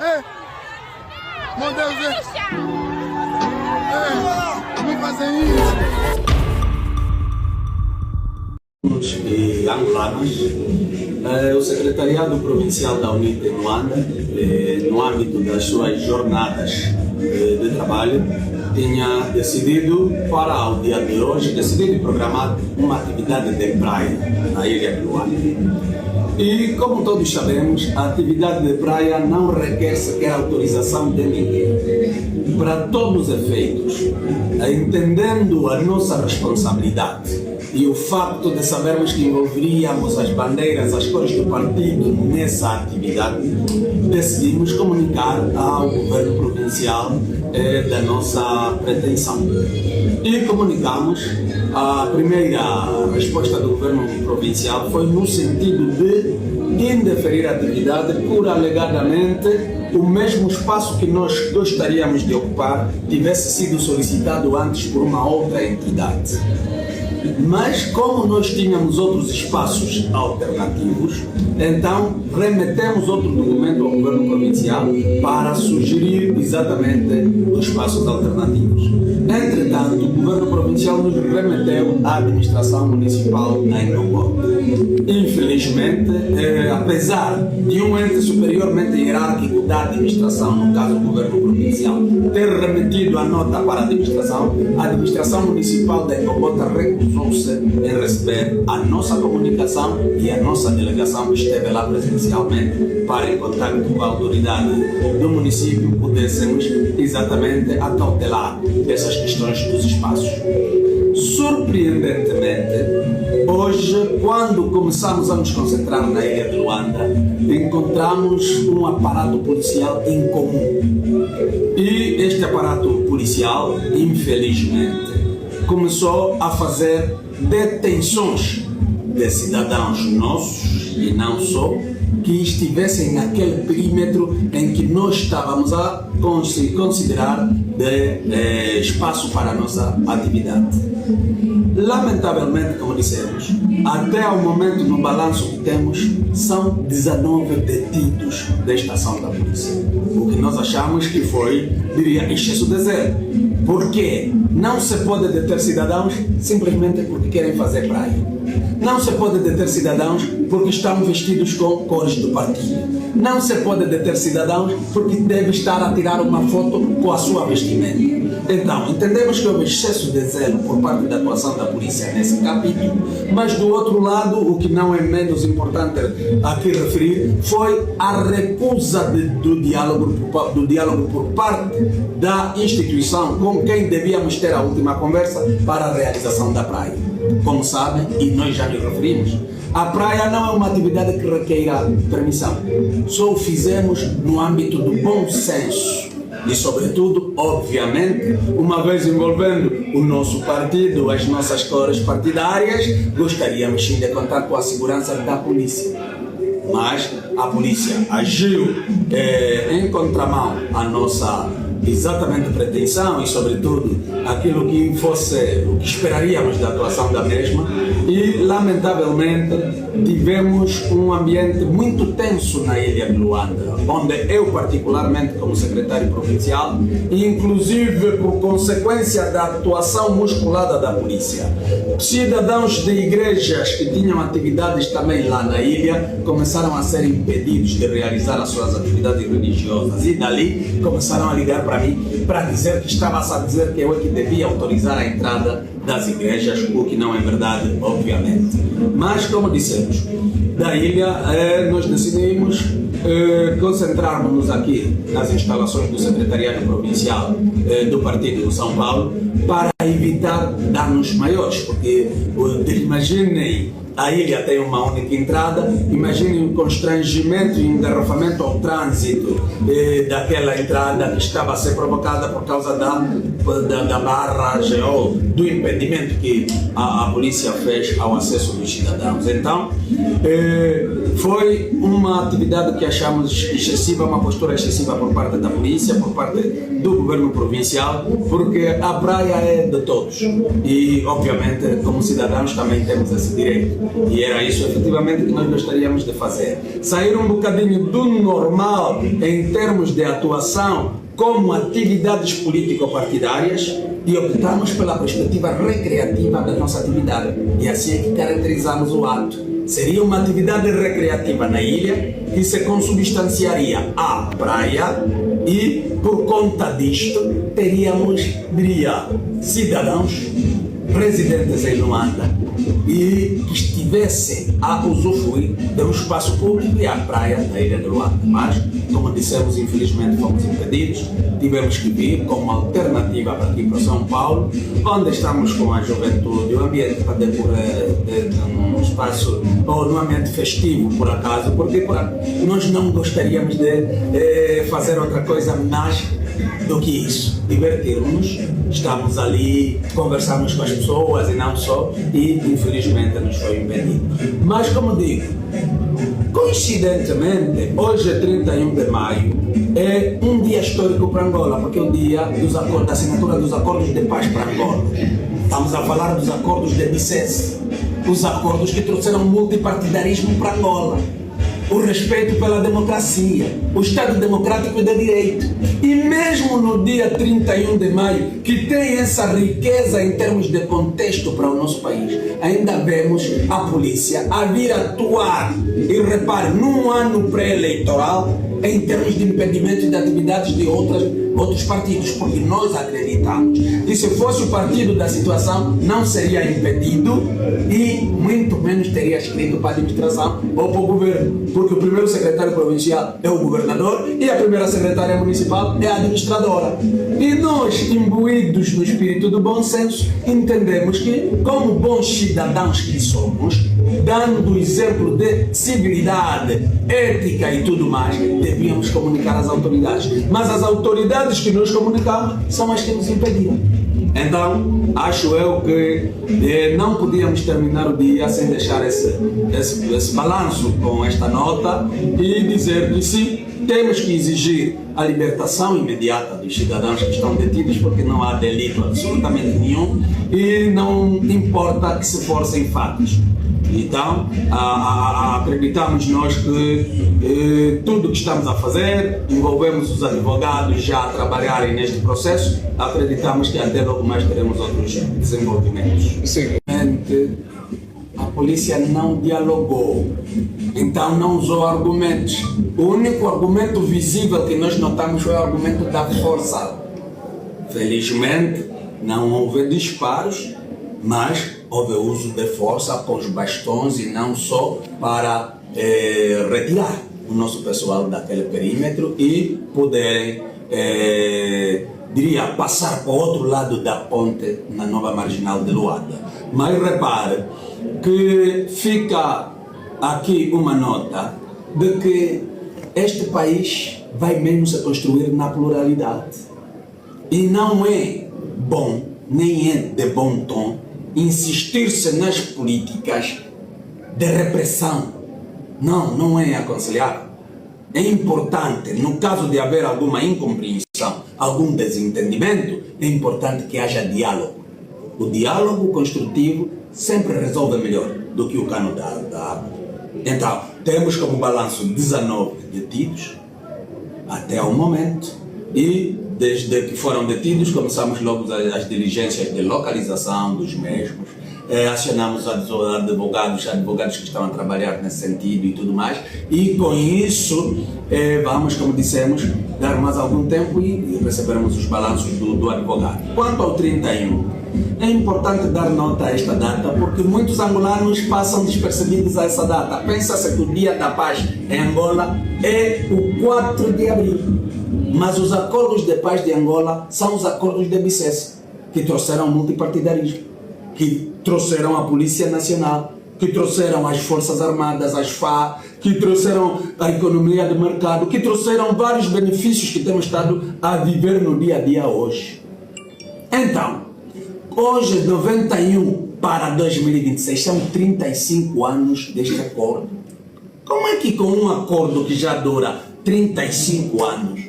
Meu Deus, não fazem isso. E angolanos, o Secretariado Provincial da UNIT em Luanda, no âmbito das suas jornadas de trabalho, tinha decidido para o dia de hoje, decidido programar uma atividade de praia na ilha de Luanda. E como todos sabemos, a atividade de praia não requer sequer autorização de ninguém. Para todos os efeitos, entendendo a nossa responsabilidade e o facto de sabermos que envolveríamos as bandeiras, as cores do partido nessa atividade, decidimos comunicar ao governo provincial da nossa pretensão. E comunicamos, a primeira resposta do governo provincial foi no sentido de indeferir a atividade por alegadamente o mesmo espaço que nós gostaríamos de ocupar tivesse sido solicitado antes por uma outra entidade. Mas como nós tínhamos outros espaços alternativos, então remetemos outro documento ao governo provincial para sugerir exatamente os espaços alternativos. Entretanto, o governo provincial nos remeteu à administração municipal em Nongó. Infelizmente, apesar de um ente superiormente hierárquico da administração, no caso o governo provincial, ter remetido a nota para a administração municipal de Ngobota recusou-se em receber a nossa comunicação e a nossa delegação que esteve lá presencialmente para, em contato com a autoridade do município, pudéssemos exatamente acautelar essas questões dos espaços. Surpreendentemente, hoje, quando começamos a nos concentrar na ilha de Luanda, encontramos um aparato policial incomum. E este aparato policial, infelizmente, começou a fazer detenções de cidadãos nossos e não só, que estivessem naquele perímetro em que nós estávamos a considerar de espaço para a nossa atividade. Lamentavelmente, como dissemos, até ao momento no balanço que temos, são 19 detidos desta ação da polícia. O que nós achamos que foi, diria, excesso de zelo. Porque não se pode deter cidadãos simplesmente porque querem fazer praia. Não se pode deter cidadãos porque estão vestidos com cores do partido. Não se pode deter cidadãos porque deve estar a tirar uma foto com a sua vestimenta. Então, entendemos que houve excesso de zelo por parte da atuação da polícia nesse capítulo, mas do outro lado, o que não é menos importante aqui referir, foi a recusa do diálogo por parte da instituição com quem devíamos ter a última conversa para a realização da praia. Como sabem, e nós já nos referimos, a praia não é uma atividade que requeira permissão. Só o fizemos no âmbito do bom senso. E, sobretudo, obviamente, uma vez envolvendo o nosso partido, as nossas cores partidárias, gostaríamos sim de contar com a segurança da polícia. Mas a polícia agiu em contramão à nossa exatamente pretensão e, sobretudo, aquilo que fosse o que esperaríamos da atuação da mesma, e, lamentavelmente, tivemos um ambiente muito tenso na ilha de Luanda, onde eu, particularmente, como secretário provincial, e inclusive por consequência da atuação musculada da polícia, cidadãos de igrejas que tinham atividades também lá na ilha começaram a ser impedidos de realizar as suas atividades religiosas, e dali começaram a ligar para mim para dizer que estava a dizer que eu é que devia autorizar a entrada das igrejas, o que não é verdade, obviamente. Mas, como dissemos, da ilha nós decidimos concentrarmos-nos aqui nas instalações do Secretariado Provincial do Partido de São Paulo para evitar danos maiores, porque imaginem, a ilha tem uma única entrada, imaginem o constrangimento e engarrafamento ao trânsito daquela entrada que estava a ser provocada por causa da barragem ou do impedimento que a polícia fez ao acesso dos cidadãos. Então, foi uma atividade que achamos excessiva, uma postura excessiva por parte da polícia, por parte do governo provincial, porque a praia é de todos e, obviamente, como cidadãos também temos esse direito. E era isso efetivamente que nós gostaríamos de fazer. Sair um bocadinho do normal em termos de atuação como atividades político-partidárias e optamos pela perspectiva recreativa da nossa atividade. E assim é que caracterizamos o ato. Seria uma atividade recreativa na ilha que se consubstanciaria à praia e, por conta disto, teríamos, diria, cidadãos residentes em Luanda e que estivessem a usufruir de um espaço público e a praia da ilha de Luanda. Mas, como dissemos, infelizmente fomos impedidos, tivemos que vir como alternativa para aqui para São Paulo, onde estamos com a juventude, o ambiente para decorrer num espaço ou num ambiente festivo, por acaso, porque nós não gostaríamos de fazer outra coisa mais do que isso, divertirmos, estamos ali, conversamos com as pessoas e não só, e infelizmente nos foi impedido. Mas como digo, coincidentemente, hoje é 31 de maio, é um dia histórico para Angola, porque é o dia da assinatura dos acordos de paz para Angola. Estamos a falar dos acordos de Bicesse, os acordos que trouxeram multipartidarismo para Angola, o respeito pela democracia, o Estado democrático de direito. E mesmo no dia 31 de maio, que tem essa riqueza em termos de contexto para o nosso país, ainda vemos a polícia a vir atuar, e repare, num ano pré-eleitoral, em termos de impedimento de atividades de outros partidos, porque nós acreditamos que se fosse o partido da situação não seria impedido e muito menos teria escrito para a administração ou para o governo, porque o primeiro secretário provincial é o governador e a primeira secretária municipal é a administradora. E nós, imbuídos no espírito do bom senso, entendemos que, como bons cidadãos que somos, dando exemplo de civilidade, ética e tudo mais, devíamos comunicar às autoridades. Mas as autoridades que nos comunicamos são as que nos impediram. Então, acho eu que não podíamos terminar o dia sem deixar esse balanço com esta nota e dizer que sim, temos que exigir a libertação imediata dos cidadãos que estão detidos, porque não há delito absolutamente nenhum e não importa que se forcem fatos. Então, acreditamos nós que tudo que estamos a fazer, envolvemos os advogados já a trabalharem neste processo, acreditamos que até logo mais teremos outros desenvolvimentos. Sim. A polícia não dialogou, então não usou argumentos. O único argumento visível que nós notamos foi o argumento da força. Felizmente, não houve disparos, mas houve uso de força com os bastões e não só para retirar o nosso pessoal daquele perímetro e poderem, diria, passar para o outro lado da ponte na nova marginal de Luanda. Mas repare que fica aqui uma nota de que este país vai mesmo se construir na pluralidade. E não é bom, nem é de bom tom, insistir-se nas políticas de repressão. Não é aconselhável. É importante, no caso de haver alguma incompreensão, algum desentendimento, é importante que haja diálogo. O diálogo construtivo sempre resolve melhor do que o cano da água. Então, temos como balanço 19 detidos até ao momento e desde que foram detidos começamos logo as diligências de localização dos mesmos, acionamos advogados que estão a trabalhar nesse sentido e tudo mais, e com isso vamos, como dissemos, dar mais algum tempo e receberemos os balanços do advogado. Quanto ao 31, é importante dar nota a esta data porque muitos angolanos passam despercebidos a essa data. Pensa-se que o Dia da Paz em Angola é o 4 de abril, mas os acordos de paz de Angola são os acordos de Bicesse, que trouxeram multipartidarismo, que trouxeram a Polícia Nacional, que trouxeram as Forças Armadas, as FA, que trouxeram a economia de mercado, que trouxeram vários benefícios que temos estado a viver no dia a dia hoje. Então, hoje, 91 para 2026, são 35 anos deste acordo. Como é que com um acordo que já dura 35 anos,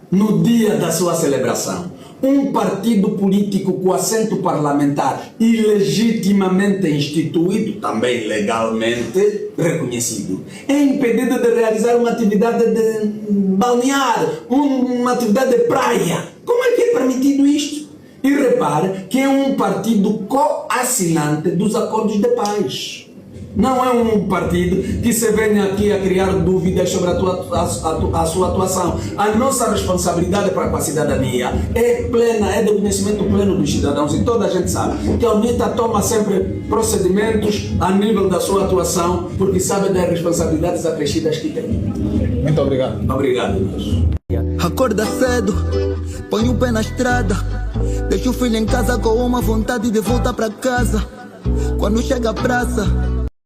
no dia da sua celebração, um partido político com assento parlamentar e legitimamente instituído, também legalmente reconhecido, é impedido de realizar uma atividade de balnear, uma atividade de praia. Como é que é permitido isto? E repare que é um partido co-assinante dos acordos de paz. Não é um partido que se venha aqui a criar dúvidas sobre a sua atuação. A nossa responsabilidade para com a cidadania é plena, é de conhecimento pleno dos cidadãos. E toda a gente sabe que a UNITA toma sempre procedimentos a nível da sua atuação, porque sabe das responsabilidades acrescidas que tem. Muito obrigado. Obrigado, Deus. Acorda cedo, põe o pé na estrada, deixa o filho em casa com uma vontade de voltar para casa. Quando chega a praça,